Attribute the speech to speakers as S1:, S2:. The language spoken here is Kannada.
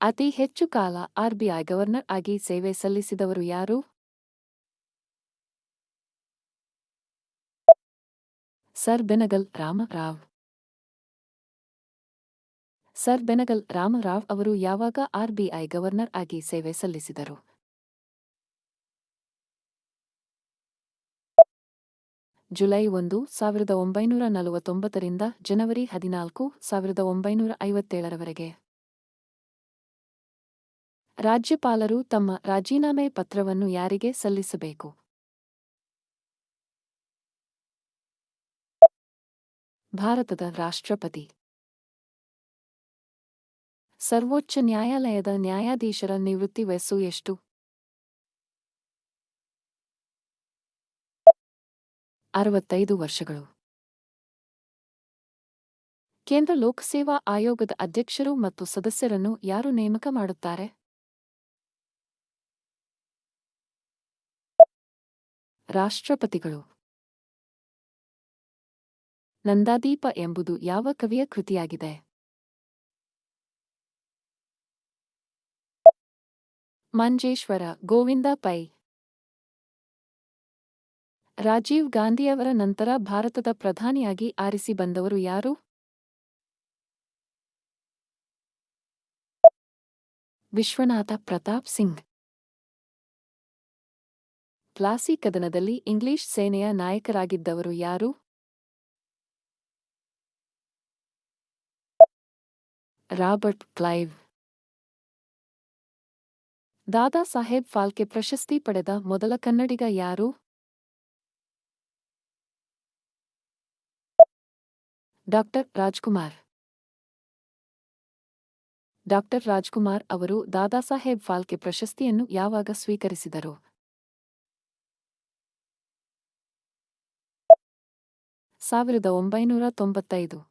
S1: ಅತಿ ಹೆಚ್ಚು ಕಾಲ ಆರ್‌ಬಿಐ ಗವರ್ನರ್ ಆಗಿ ಸೇವೆ ಸಲ್ಲಿಸಿದವರು ಯಾರು? ಸರ್ ಬೆನಗಲ್ ರಾಮರಾವ್. ಸರ್ ಬೆನಗಲ್ ರಾಮರಾವ್ ಅವರು ಯಾವಾಗ ಆರ್‌ಬಿಐ ಗವರ್ನರ್ ಆಗಿ ಸೇವೆ ಸಲ್ಲಿಸಿದರು? ಜುಲೈ 1, 1949 ಜನವರಿ 14, 1957 ರವರೆಗೆ. ರಾಜ್ಯಪಾಲರು ತಮ್ಮ ರಾಜೀನಾಮೆ ಪತ್ರವನ್ನು ಯಾರಿಗೆ ಸಲ್ಲಿಸಬೇಕು? ಭಾರತದ ರಾಷ್ಟ್ರಪತಿ. ಸರ್ವೋಚ್ಚ ನ್ಯಾಯಾಲಯದ ನ್ಯಾಯಾಧೀಶರ ನಿವೃತ್ತಿ ವಯಸ್ಸು ಎಷ್ಟು? 65 ವರ್ಷಗಳು. ಕೇಂದ್ರ ಲೋಕಸೇವಾ ಆಯೋಗದ ಅಧ್ಯಕ್ಷರು ಮತ್ತು ಸದಸ್ಯರನ್ನು ಯಾರು ನೇಮಕ ಮಾಡುತ್ತಾರೆ? ರಾಷ್ಟ್ರಪತಿಗಳು. ನಂದಾದೀಪ ಎಂಬುದು ಯಾವ ಕವಿಯ ಕೃತಿಯಾಗಿದೆ? ಮಂಜೇಶ್ವರ ಗೋವಿಂದ ಪೈ. ರಾಜೀವ್ ಗಾಂಧಿಯವರ ನಂತರ ಭಾರತದ ಪ್ರಧಾನಿಯಾಗಿ ಆರಿಸಿ ಬಂದವರು ಯಾರು? ವಿಶ್ವನಾಥ ಪ್ರತಾಪ್ ಸಿಂಗ್. ಪ್ಲಾಸಿ ಕದನದಲ್ಲಿ ಇಂಗ್ಲಿಷ್ ಸೇನೆಯ ನಾಯಕರಾಗಿದ್ದವರು ಯಾರು? Robert Clive. ದಾದಾ ಸಾಹೇಬ್ ಫಾಲ್ಕೆ ಪ್ರಶಸ್ತಿ ಪಡೆದ ಮೊದಲ ಕನ್ನಡಿಗ ಯಾರು? ಡಾಕ್ಟರ್ ರಾಜ್ಕುಮಾರ್. ಡಾಕ್ಟರ್ ರಾಜ್ಕುಮಾರ್ ಅವರು ದಾದಾಸಾಹೇಬ್ ಫಾಲ್ಕೆ ಪ್ರಶಸ್ತಿಯನ್ನು ಯಾವಾಗ ಸ್ವೀಕರಿಸಿದರು? 1995.